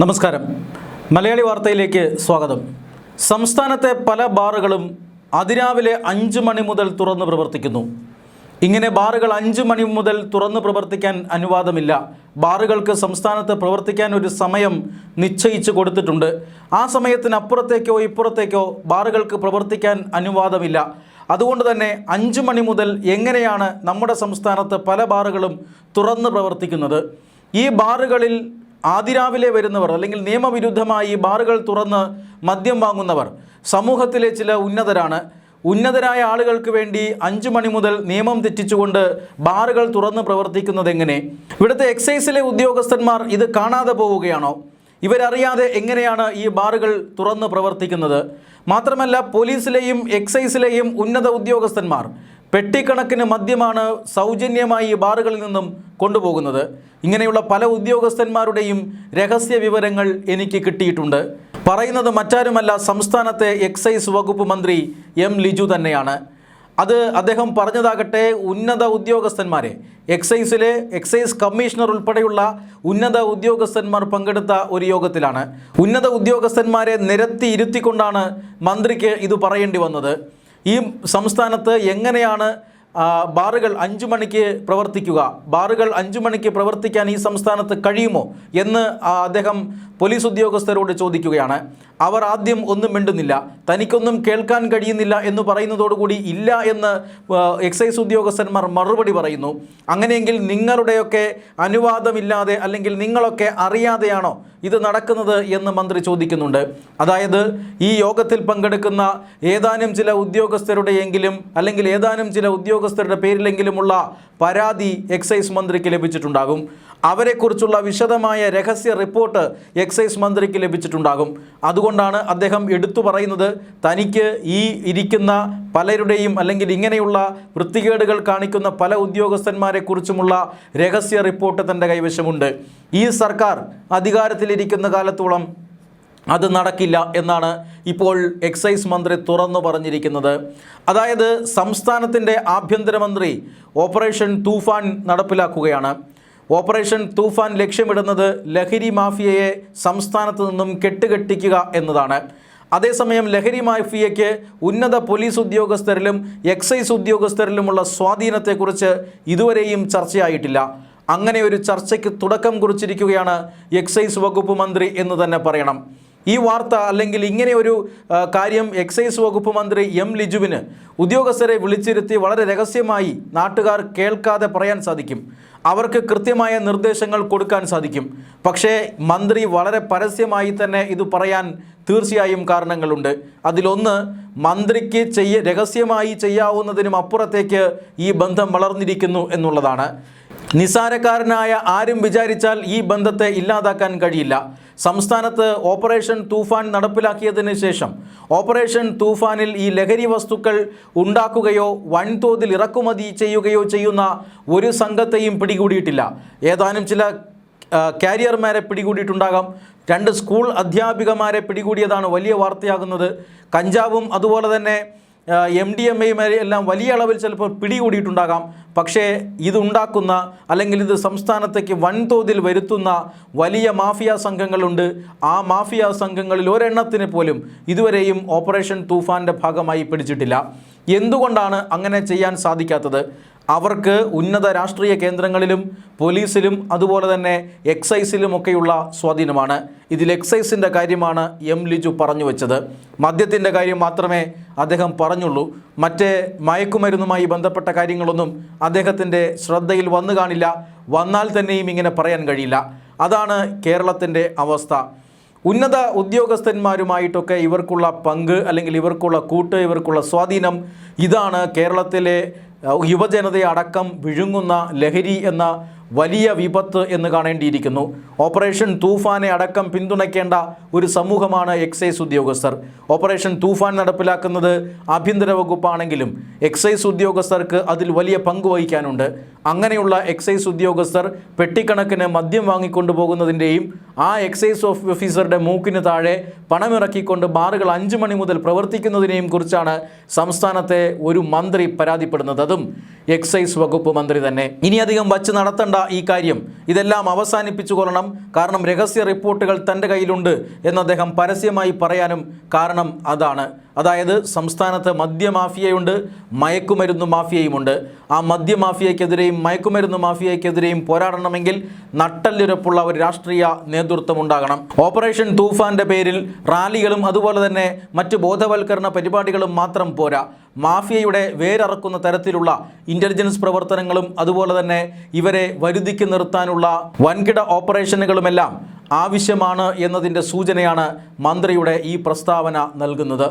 നമസ്കാരം. മലയാളി വാർത്തയിലേക്ക് സ്വാഗതം. സംസ്ഥാനത്തെ പല ബാറുകളും അതിരാവിലെ 5 മണി മുതൽ തുറന്ന് പ്രവർത്തിക്കുന്നു. ഇങ്ങനെ ബാറുകൾ 5 മണി മുതൽ തുറന്ന് പ്രവർത്തിക്കാൻ അനുവാദമില്ല. ബാറുകൾക്ക് സംസ്ഥാനത്ത് പ്രവർത്തിക്കാൻ ഒരു സമയം നിശ്ചയിച്ച് കൊടുത്തിട്ടുണ്ട്. ആ സമയത്തിനപ്പുറത്തേക്കോ ഇപ്പുറത്തേക്കോ ബാറുകൾക്ക് പ്രവർത്തിക്കാൻ അനുവാദമില്ല. അതുകൊണ്ട് തന്നെ 5 മണി മുതൽ എങ്ങനെയാണ് നമ്മുടെ സംസ്ഥാനത്ത് പല ബാറുകളും തുറന്ന് പ്രവർത്തിക്കുന്നത്? ഈ ബാറുകളിൽ ആദിരാവിലെ വരുന്നവർ അല്ലെങ്കിൽ നിയമവിരുദ്ധമായി ബാറുകൾ തുറന്ന് മദ്യം വാങ്ങുന്നവർ സമൂഹത്തിലെ ചില ഉന്നതരായ ആളുകൾക്ക് വേണ്ടി 5 മണി മുതൽ നിയമം തെറ്റിച്ചുകൊണ്ട് ബാറുകൾ തുറന്ന് പ്രവർത്തിക്കുന്നത് എങ്ങനെ? ഇവിടുത്തെ എക്സൈസിലെ ഉദ്യോഗസ്ഥന്മാർ ഇത് കാണാതെ പോവുകയാണോ? ഇവരറിയാതെ എങ്ങനെയാണ് ഈ ബാറുകൾ തുറന്ന് പ്രവർത്തിക്കുന്നത്? മാത്രമല്ല, പോലീസിലെയും എക്സൈസിലെയും ഉന്നത ഉദ്യോഗസ്ഥന്മാർ പെട്ടിക്കണക്കിന് മദ്യമാണ് സൗജന്യമായി ഈ ബാറുകളിൽ നിന്നും കൊണ്ടുപോകുന്നത്. ഇങ്ങനെയുള്ള പല ഉദ്യോഗസ്ഥന്മാരുടെയും രഹസ്യ വിവരങ്ങൾ എനിക്ക് കിട്ടിയിട്ടുണ്ട്. പറയുന്നത് മറ്റാരുമല്ല, സംസ്ഥാനത്തെ എക്സൈസ് വകുപ്പ് മന്ത്രി എം ലിജു തന്നെയാണ്. അദ്ദേഹം പറഞ്ഞതാകട്ടെ ഉന്നത ഉദ്യോഗസ്ഥന്മാരെ, എക്സൈസ് കമ്മീഷണർ ഉൾപ്പെടെയുള്ള ഉന്നത ഉദ്യോഗസ്ഥന്മാർ പങ്കെടുത്ത ഒരു യോഗത്തിലാണ്. ഉന്നത ഉദ്യോഗസ്ഥന്മാരെ നിരത്തി ഇരുത്തിക്കൊണ്ടാണ് മന്ത്രിക്ക് ഇത് പറയേണ്ടി വന്നത്. ഈ സംസ്ഥാനത്ത് എങ്ങനെയാണ് ബാറുകൾ 5 മണിക്ക് പ്രവർത്തിക്കുക? ബാറുകൾ 5 മണിക്ക് പ്രവർത്തിക്കാൻ ഈ സംസ്ഥാനത്ത് കഴിയുമോ എന്ന് അദ്ദേഹം പോലീസ് ഉദ്യോഗസ്ഥരോട് ചോദിക്കുകയാണ്. അവർ ആദ്യം ഒന്നും മിണ്ടുന്നില്ല. തനിക്കൊന്നും കേൾക്കാൻ കഴിയുന്നില്ല എന്ന് പറയുന്നതോടുകൂടി ഇല്ല എന്ന് എക്സൈസ് ഉദ്യോഗസ്ഥന്മാർ മറുപടി പറയുന്നു. അങ്ങനെയെങ്കിൽ നിങ്ങളുടെയൊക്കെ അനുവാദമില്ലാതെ അല്ലെങ്കിൽ നിങ്ങളൊക്കെ അറിയാതെയാണോ ഇത് നടക്കുന്നത് എന്ന് മന്ത്രി ചോദിക്കുന്നുണ്ട്. അതായത് ഈ യോഗത്തിൽ പങ്കെടുക്കുന്ന ഏതാനും ചില ഉദ്യോഗസ്ഥരുടെയെങ്കിലും അല്ലെങ്കിൽ ഏതാനും ചില ഉദ്യോഗസ്ഥരുടെ പേരിലെങ്കിലുമുള്ള പരാതി എക്സൈസ് മന്ത്രിക്ക് ലഭിച്ചിട്ടുണ്ടാകും. അവരെക്കുറിച്ചുള്ള വിശദമായ രഹസ്യ റിപ്പോർട്ട് എക്സൈസ് മന്ത്രിക്ക് ലഭിച്ചിട്ടുണ്ടാകും. അതുകൊണ്ടാണ് അദ്ദേഹം എടുത്തു പറയുന്നത് തനിക്ക് ഈ ഇരിക്കുന്ന പലരുടെയും അല്ലെങ്കിൽ ഇങ്ങനെയുള്ള വൃത്തികേടുകൾ കാണിക്കുന്ന പല ഉദ്യോഗസ്ഥന്മാരെക്കുറിച്ചുമുള്ള രഹസ്യ റിപ്പോർട്ട് തൻ്റെ കൈവശമുണ്ട്. ഈ സർക്കാർ അധികാരത്തിലിരിക്കുന്ന കാലത്തോളം അത് നടക്കില്ല എന്നാണ് ഇപ്പോൾ എക്സൈസ് മന്ത്രി തുറന്നു പറഞ്ഞിരിക്കുന്നത്. അതായത് സംസ്ഥാനത്തിൻ്റെ ആഭ്യന്തരമന്ത്രി ഓപ്പറേഷൻ തൂഫാൻ നടപ്പിലാക്കുകയാണ്. ഓപ്പറേഷൻ തൂഫാൻ ലക്ഷ്യമിടുന്നത് ലഹരി മാഫിയയെ സംസ്ഥാനത്ത് നിന്നും കെട്ടുകെട്ടിക്കുക എന്നതാണ്. അതേസമയം ലഹരി മാഫിയയ്ക്ക് ഉന്നത പോലീസ് ഉദ്യോഗസ്ഥരിലും എക്സൈസ് ഉദ്യോഗസ്ഥരിലുമുള്ള സ്വാധീനത്തെക്കുറിച്ച് ഇതുവരെയും ചർച്ചയായിട്ടില്ല. അങ്ങനെ ഒരു ചർച്ചയ്ക്ക് തുടക്കം കുറിച്ചിരിക്കുകയാണ് എക്സൈസ് വകുപ്പ് മന്ത്രി എന്ന് തന്നെ പറയണം. ഈ വാർത്ത അല്ലെങ്കിൽ ഇങ്ങനെ ഒരു കാര്യം എക്സൈസ് വകുപ്പ് മന്ത്രി എം ലിജുവിന് ഉദ്യോഗസ്ഥരെ വിളിച്ചിരുത്തി വളരെ രഹസ്യമായി നാട്ടുകാർ കേൾക്കാതെ പറയാൻ സാധിക്കും. അവർക്ക് കൃത്യമായ നിർദ്ദേശങ്ങൾ കൊടുക്കാൻ സാധിക്കും. പക്ഷേ മന്ത്രി വളരെ പരസ്യമായി തന്നെ ഇത് പറയാൻ തീർച്ചയായും കാരണങ്ങളുണ്ട്. അതിലൊന്ന്, മന്ത്രിക്ക് രഹസ്യമായി ചെയ്യാവുന്നതിനും അപ്പുറത്തേക്ക് ഈ ബന്ധം വളർന്നിരിക്കുന്നു എന്നുള്ളതാണ്. നിസാരക്കാരനായ ആരും വിചാരിച്ചാൽ ഈ ബന്ധത്തെ ഇല്ലാതാക്കാൻ കഴിയില്ല. സംസ്ഥാനത്ത് ഓപ്പറേഷൻ തൂഫാൻ നടപ്പിലാക്കിയതിന് ശേഷം ഓപ്പറേഷൻ തൂഫാനിൽ ഈ ലഹരി വസ്തുക്കൾ ഉണ്ടാക്കുകയോ വൻതോതിൽ ഇറക്കുമതി ചെയ്യുകയോ ചെയ്യുന്ന ഒരു സംഘത്തെയും പിടികൂടിയിട്ടില്ല. ഏതാനും ചില കാരിയർമാരെ പിടികൂടിയിട്ടുണ്ടാകാം. 2 സ്കൂൾ അധ്യാപികമാരെ പിടികൂടിയതാണ് വലിയ വാർത്തയാകുന്നത്. കഞ്ചാവും അതുപോലെ തന്നെ MDMA എല്ലാം വലിയ അളവിൽ ചിലപ്പോൾ പിടികൂടിയിട്ടുണ്ടാകാം. പക്ഷേ ഇതുണ്ടാക്കുന്ന അല്ലെങ്കിൽ ഇത് സംസ്ഥാനത്തേക്ക് വൻതോതിൽ വരുത്തുന്ന വലിയ മാഫിയ സംഘങ്ങളുണ്ട്. ആ മാഫിയ സംഘങ്ങളിൽ ഒരെണ്ണത്തിന് പോലും ഇതുവരെയും ഓപ്പറേഷൻ തൂഫാൻ്റെ ഭാഗമായി പിടിച്ചിട്ടില്ല. എന്തുകൊണ്ടാണ് അങ്ങനെ ചെയ്യാൻ സാധിക്കാത്തത്? അവർക്ക് ഉന്നത രാഷ്ട്രീയ കേന്ദ്രങ്ങളിലും പോലീസിലും അതുപോലെ തന്നെ എക്സൈസിലുമൊക്കെയുള്ള സ്വാധീനമാണ്. ഇതിൽ എക്സൈസിൻ്റെ കാര്യമാണ് എം ലിജു പറഞ്ഞു വെച്ചത്. മദ്യത്തിൻ്റെ കാര്യം മാത്രമേ അദ്ദേഹം പറഞ്ഞുള്ളൂ. മറ്റേ മയക്കുമരുന്നുമായി ബന്ധപ്പെട്ട കാര്യങ്ങളൊന്നും അദ്ദേഹത്തിൻ്റെ ശ്രദ്ധയിൽ വന്നു കാണില്ല. വന്നാൽ തന്നെയും ഇങ്ങനെ പറയാൻ കഴിയില്ല. അതാണ് കേരളത്തിൻ്റെ അവസ്ഥ. ഉന്നത ഉദ്യോഗസ്ഥന്മാരുമായിട്ടൊക്കെ ഇവർക്കുള്ള പങ്ക് അല്ലെങ്കിൽ ഇവർക്കുള്ള കൂട്ട്, ഇവർക്കുള്ള സ്വാധീനം, ഇതാണ് കേരളത്തിലെ യുവജനതയെ അടക്കം വിഴുങ്ങുന്ന ലഹരി എന്ന വലിയ വിപത്ത് എന്ന് കാണേണ്ടിയിരിക്കുന്നു. ഓപ്പറേഷൻ തൂഫാനെ അടക്കം പിന്തുണയ്ക്കേണ്ട ഒരു സമൂഹമാണ് എക്സൈസ് ഉദ്യോഗസ്ഥർ. ഓപ്പറേഷൻ തൂഫാൻ നടപ്പിലാക്കുന്നത് ആഭ്യന്തര വകുപ്പാണെങ്കിലും എക്സൈസ് ഉദ്യോഗസ്ഥർക്ക് അതിൽ വലിയ പങ്ക് വഹിക്കാനുണ്ട്. അങ്ങനെയുള്ള എക്സൈസ് ഉദ്യോഗസ്ഥർ പെട്ടിക്കണക്കിന് മദ്യം വാങ്ങിക്കൊണ്ടു പോകുന്നതിൻ്റെയും ആ എക്സൈസ് ഓഫീസറുടെ മൂക്കിന് താഴെ പണമിറക്കിക്കൊണ്ട് ബാറുകൾ 5 മണി മുതൽ പ്രവർത്തിക്കുന്നതിനെയും കുറിച്ചാണ് സംസ്ഥാനത്തെ ഒരു മന്ത്രി പരാതിപ്പെടുന്നത്, അതും എക്സൈസ് വകുപ്പ് മന്ത്രി തന്നെ. ഇനിയധികം വച്ച് നടത്തേണ്ട ഈ കാര്യം, ഇതെല്ലാം അവസാനിപ്പിച്ചു കൊള്ളണം, കാരണം രഹസ്യ റിപ്പോർട്ടുകൾ തൻ്റെ കയ്യിലുണ്ട് എന്ന് അദ്ദേഹം പരസ്യമായി പറയാനും കാരണം അതാണ്. അതായത് സംസ്ഥാനത്ത് മദ്യമാഫിയയുണ്ട്, മയക്കുമരുന്ന് മാഫിയയുമുണ്ട്. ആ മദ്യമാഫിയയ്ക്കെതിരെയും മയക്കുമരുന്ന് മാഫിയയ്ക്കെതിരെയും പോരാടണമെങ്കിൽ നട്ടെല്ലുറപ്പുള്ള ഒരു രാഷ്ട്രീയ നേതൃത്വം ഉണ്ടാകണം. ഓപ്പറേഷൻ തൂഫാന്റെ പേരിൽ റാലികളും അതുപോലെ തന്നെ മറ്റ് ബോധവൽക്കരണ പരിപാടികളും മാത്രം പോരാ. മാഫിയയുടെ വേരറക്കുന്ന തരത്തിലുള്ള ഇൻ്റലിജൻസ് പ്രവർത്തനങ്ങളും അതുപോലെ തന്നെ ഇവരെ വരുതിക്ക് നിർത്താനുള്ള വൻകിട ഓപ്പറേഷനുകളുമെല്ലാം ആവശ്യമാണ് എന്നതിൻ്റെ സൂചനയാണ് മന്ത്രിയുടെ ഈ പ്രസ്താവന നൽകുന്നത്.